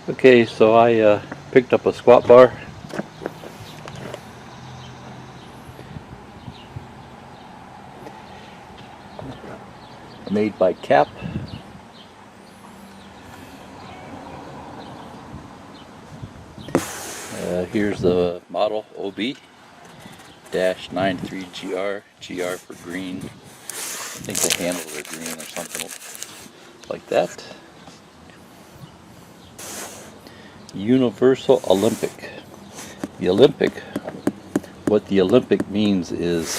Okay, so I picked up a squat bar. Made by Cap. Here's the model OB-93GR, GR for green. I think the handles are green or something like that. Universal Olympic. The Olympic, what the Olympic means is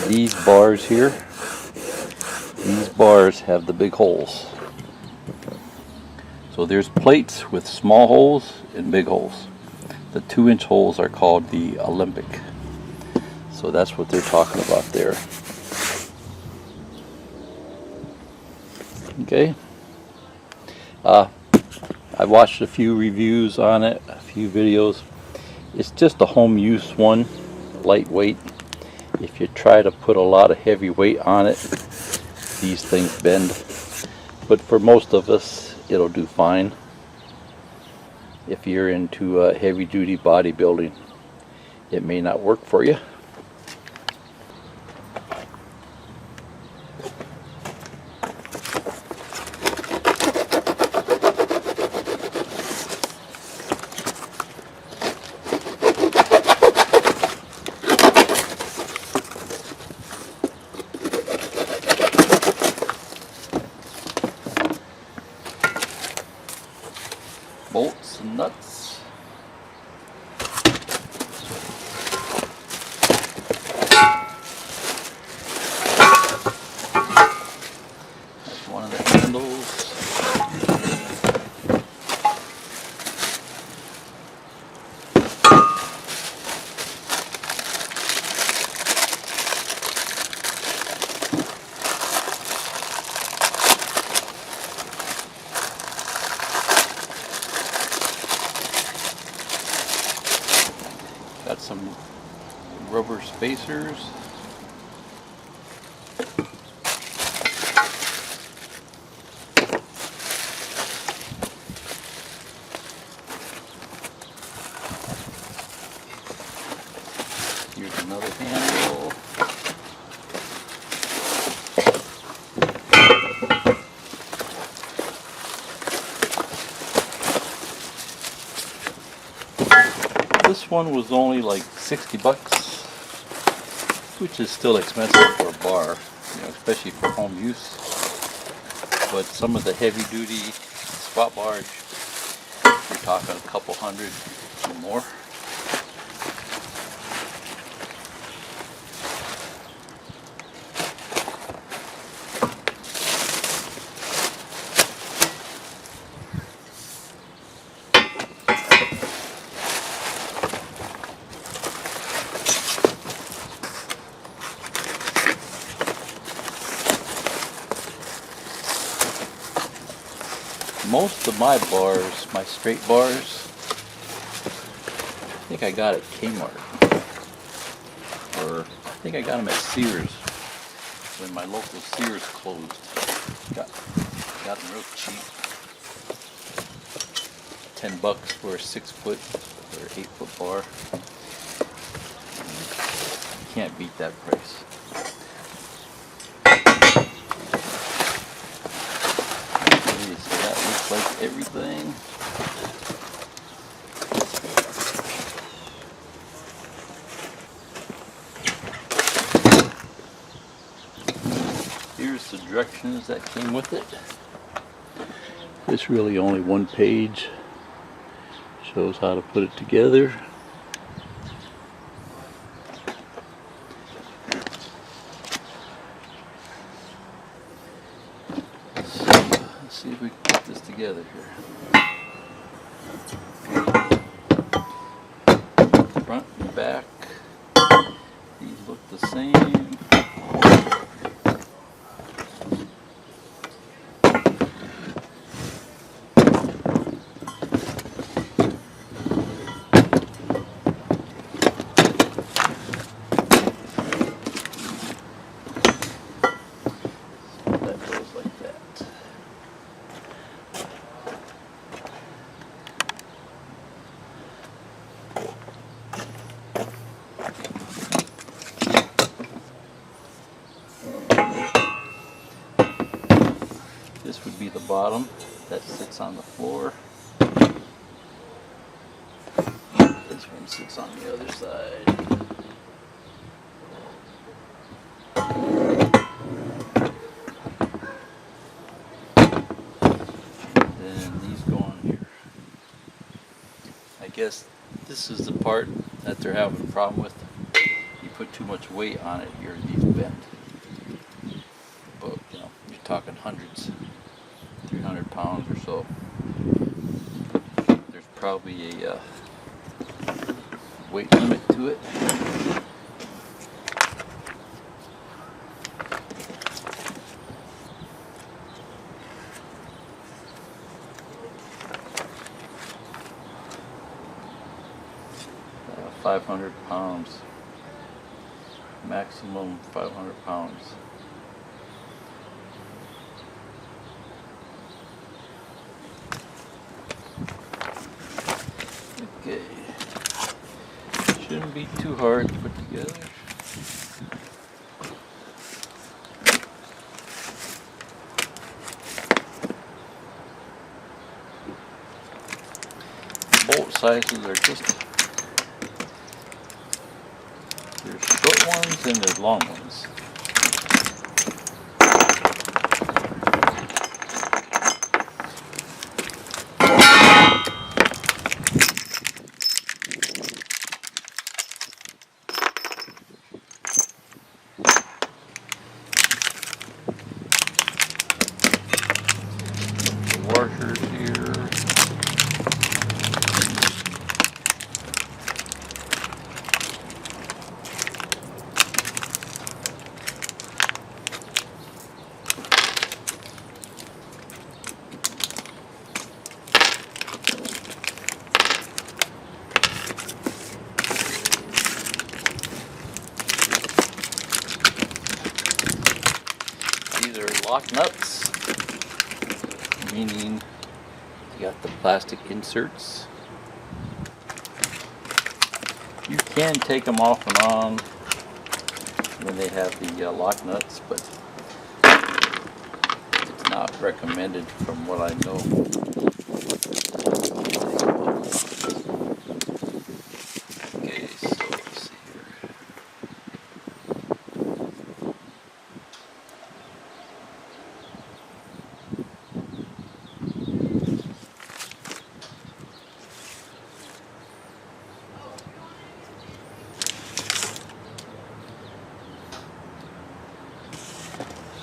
these bars here, these bars have the big holes. So there's plates with small holes and big holes. The 2-inch holes are called the Olympic. So that's what they're talking about there. Okay. I watched a few reviews on it, a few videos. It's just a home use one, lightweight. If you try to put a lot of heavy weight on it, these things bend. But for most of us, it'll do fine. If you're into heavy duty bodybuilding, it may not work for you. Bolts and nuts. That's one of the handles. Got some rubber spacers. Here's another handle. This one was only like 60 bucks, which is still expensive for a bar, you know, especially for home use. But some of the heavy duty squat bars, you're talking a couple hundred or more. Most of my bars, my straight bars, I think I got at Kmart, or I think I got them at Sears when my local Sears closed. Got them real cheap. 10 bucks for a 6-foot or 8-foot bar. You can't beat that price. So that looks like everything. Here's the directions that came with it. It's really only one page. Shows how to put it together. Let's see if we can put this together here. Front and back, these look the same. be the bottom that sits on the floor. This one sits on the other side. Then these go on here. I guess this is the part that they're having a problem with. You put too much weight on it here, these bend. But you know, you're talking hundreds, 300 pounds or so. There's probably a weight limit to it. Uh, 500 pounds. Maximum 500 pounds. Okay. Shouldn't be too hard to put together. Bolt sizes are just, there's short ones and there's long ones. Washers here. These are lock nuts, meaning you got the plastic inserts. You can take them off and on when they have the lock nuts, but it's not recommended from what I know. Okay, so let's see here.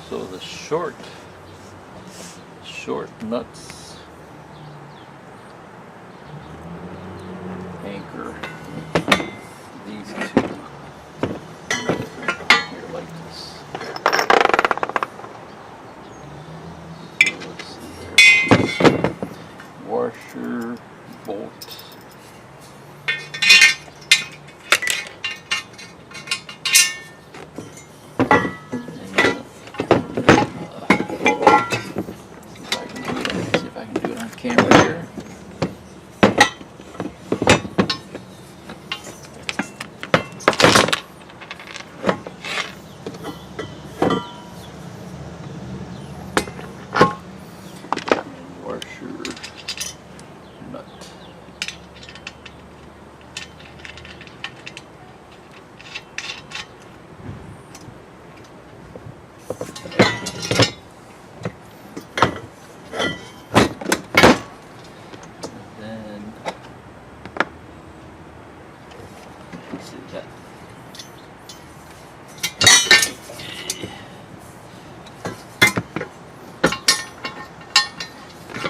So the short nuts anchor these two here like this. So let's see here. Washer, bolt. Camera here. Washer nut. See that.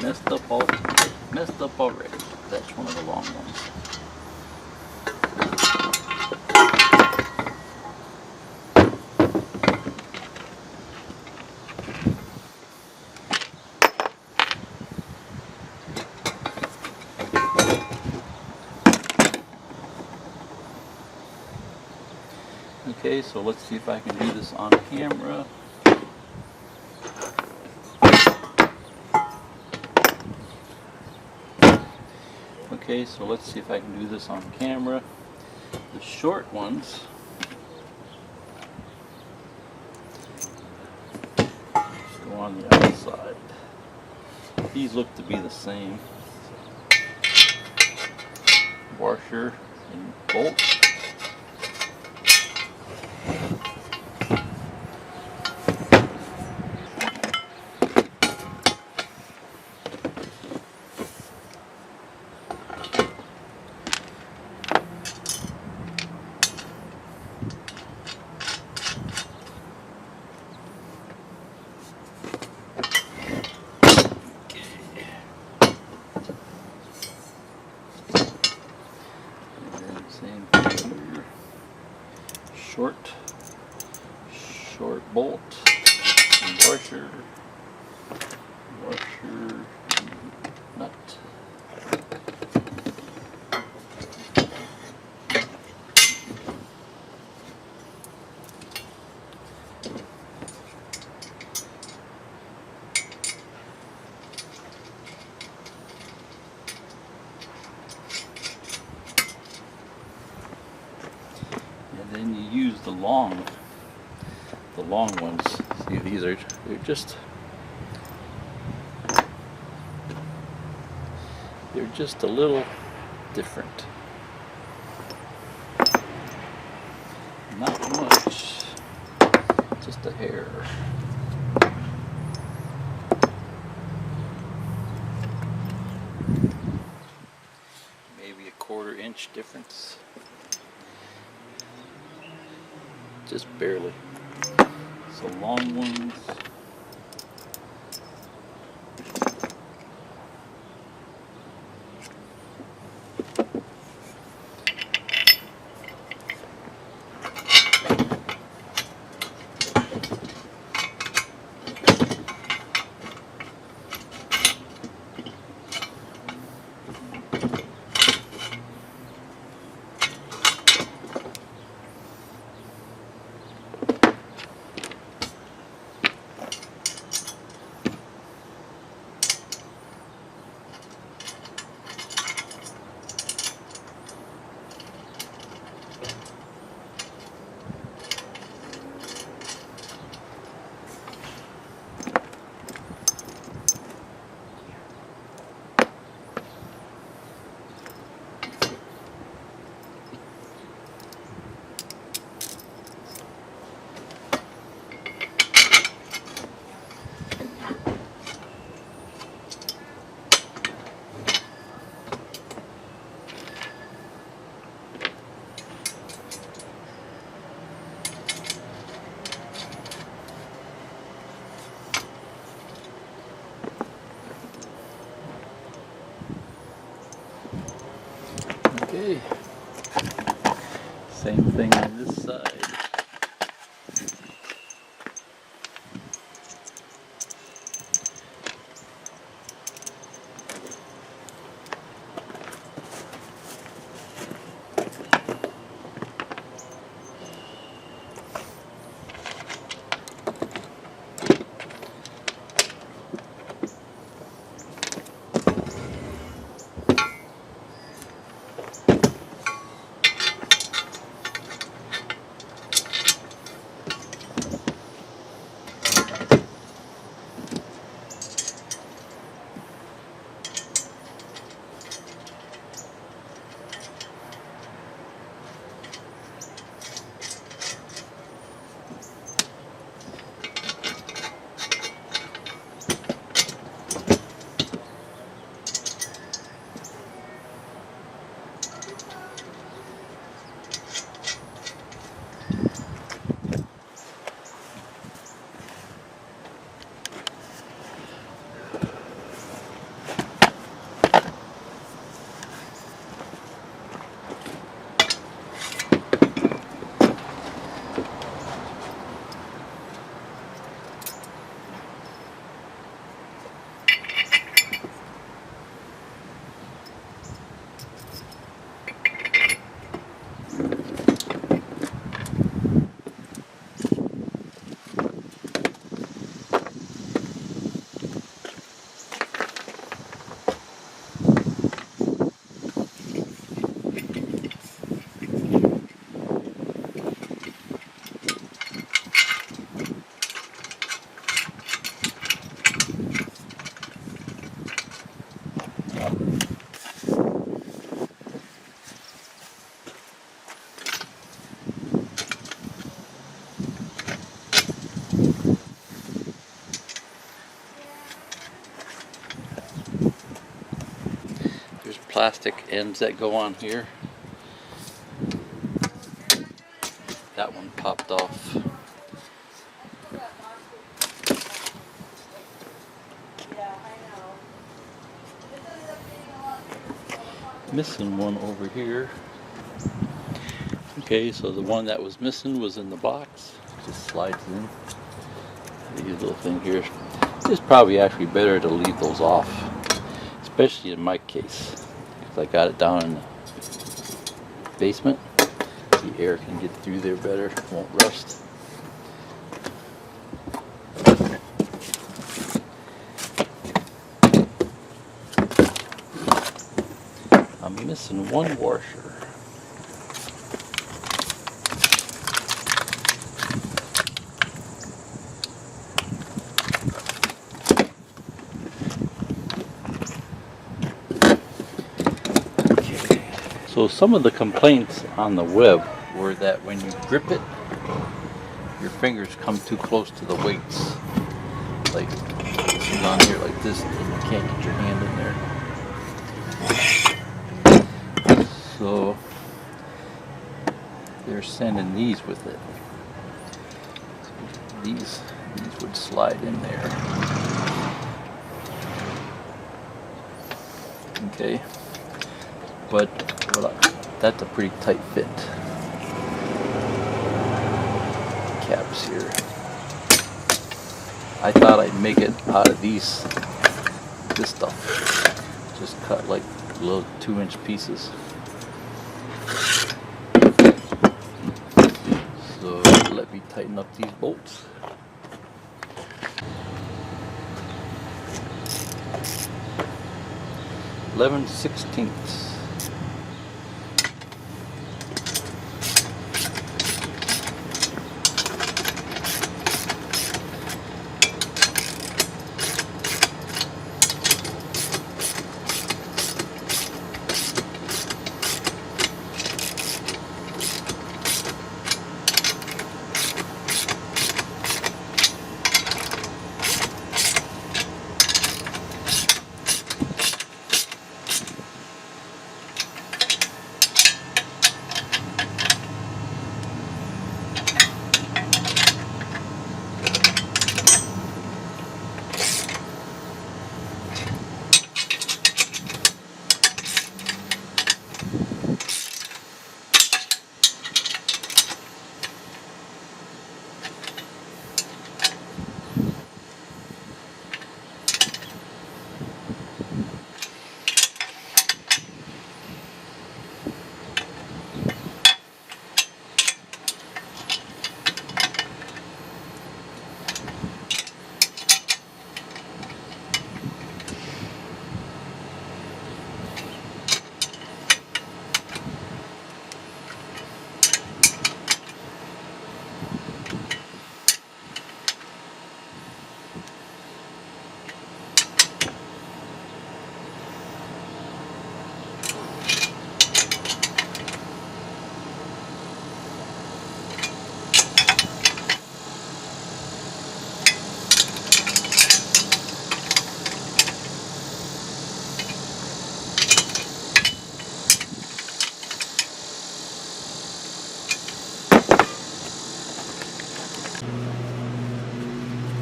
Messed up already. That's one of the long ones. Okay, so let's see if I can do this on camera. Okay, so let's see if I can do this on camera. The short ones go on the outside. These look to be the same. Washer and bolt. Same thing here. Short bolt, and washer, nut. And then you use the long ones. See, they're just a little different. Not much, just a hair. Maybe a 1/4 inch difference. Just barely. So long ones. Okay, same thing on this side. There's plastic ends that go on here. That one popped off. Missing one over here. Okay, so the one that was missing was in the box. Just slides in. These little thing here. It's probably actually better to leave those off, especially in my case, because I got it down in the basement. The air can get through there better, won't rust. I'm missing one washer. So some of the complaints on the web were that when you grip it, your fingers come too close to the weights. Like this is on here like this, and you can't get your hand in there. So they're sending these with it. These would slide in there. Okay. But that's a pretty tight fit. Caps here. I thought I'd make it out of this stuff. Just cut like little 2-inch pieces. So let me tighten up these bolts. .11/16.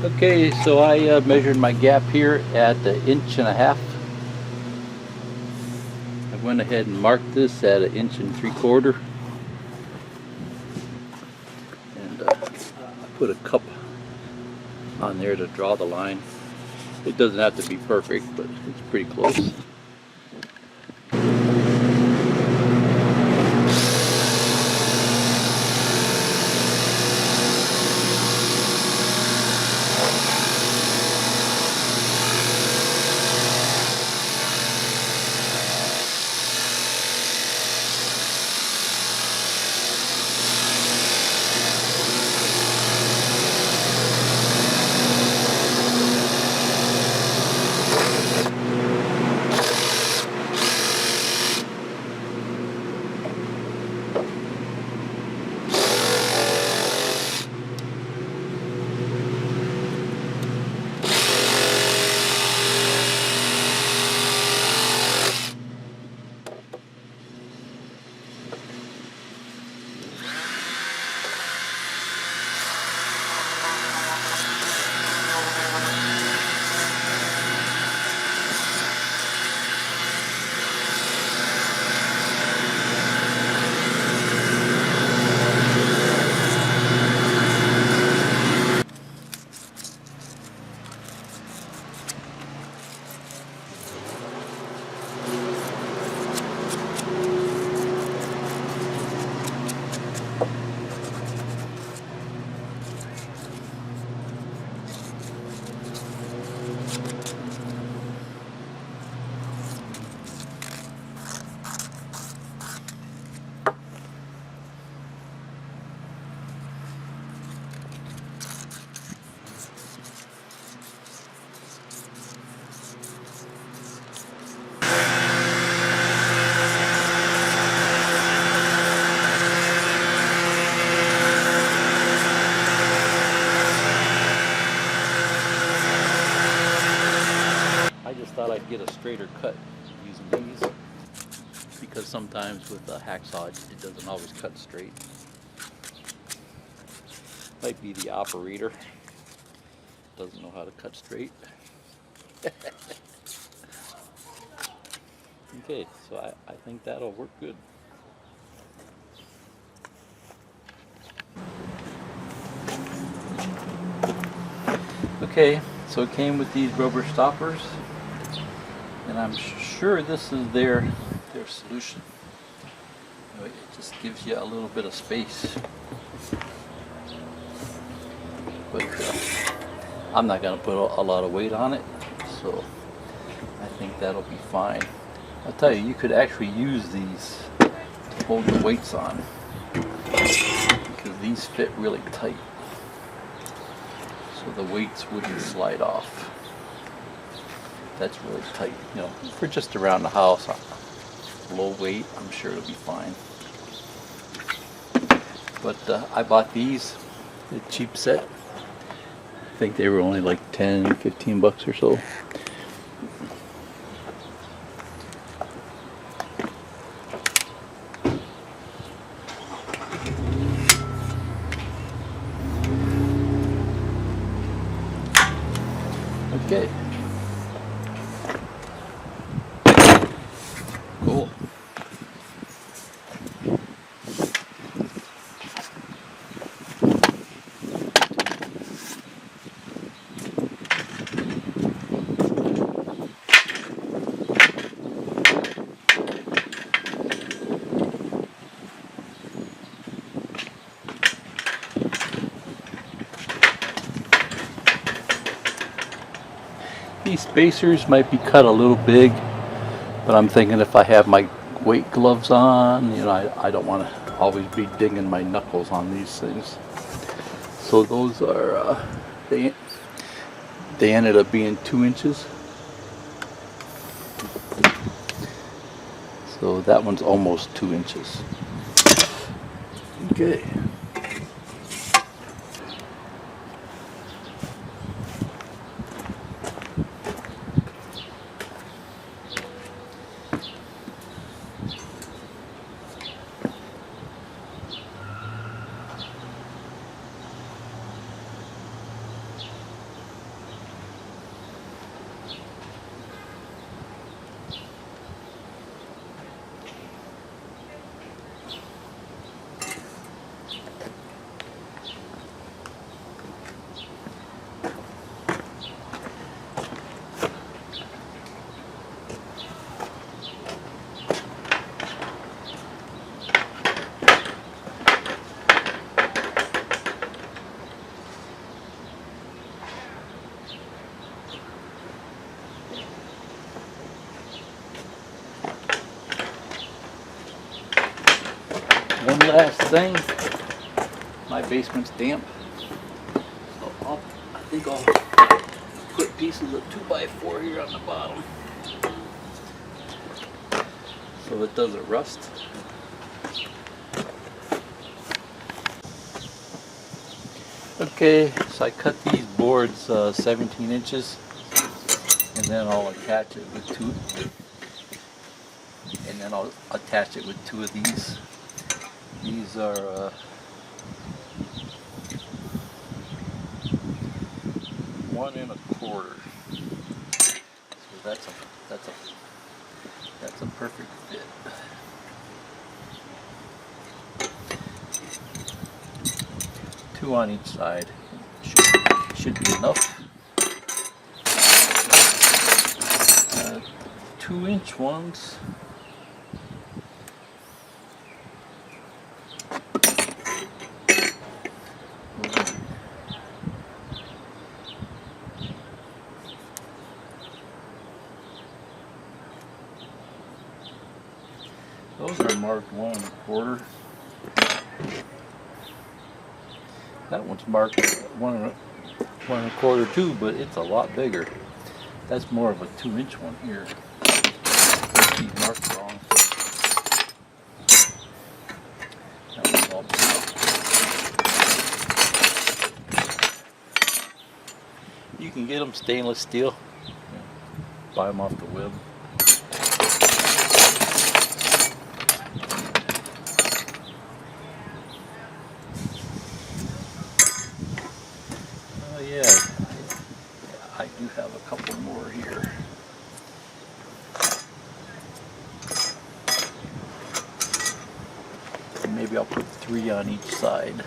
Okay, so I measured my gap here at 1.5 inches. I went ahead and marked this at 1.75 inches. And I put a cup on there to draw the line. It doesn't have to be perfect, but it's pretty close. straighter cut using these, because sometimes with a hacksaw it doesn't always cut straight. Might be the operator doesn't know how to cut straight. Okay, so I think that'll work good. Okay, so it came with these rubber stoppers, and I'm sure this is their solution. It just gives you a little bit of space. But I'm not going to put a lot of weight on it, so I think that'll be fine. I'll tell you, you could actually use these to hold the weights on, because these fit really tight, so the weights wouldn't slide off. That's really tight, you know, for just around the house, low weight, I'm sure it'll be fine. But I bought these, a cheap set. I think they were only like 10, 15 bucks or so. Okay. Cool. These spacers might be cut a little big, but I'm thinking if I have my weight gloves on, you know, I don't want to always be digging my knuckles on these things. So those are, they ended up being 2 inches. So that one's almost 2 inches. Okay. One last thing, my basement's damp, so I think I'll put pieces of 2x4 here on the bottom so it doesn't rust. Okay, so I cut these boards 17 inches, and then I'll attach it with two of these. These are 1 1/4. So that's a perfect fit. Two on each side should be enough. 2-inch ones. Those are marked 1 1/4. That one's marked 1 1/4 too, but it's a lot bigger. That's more of a 2-inch one here. He's marked wrong. That one's all black. You can get them stainless steel. Buy them off the web. maybe I'll put 3 on each side.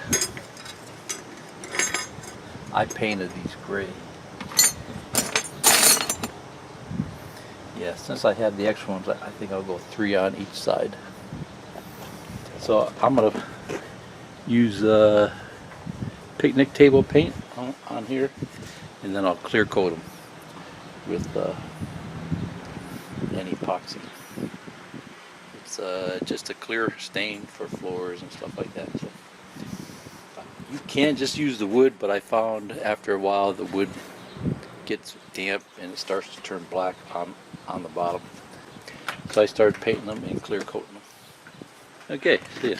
I painted these gray. Yeah, since I had the extra ones, I think I'll go 3 on each side. So I'm going to use picnic table paint on here, and then I'll clear coat them with an epoxy. It's just a clear stain for floors and stuff like that. So you can just use the wood, but I found after a while the wood gets damp and it starts to turn black on the bottom. So I started painting them and clear coating them. Okay, see ya.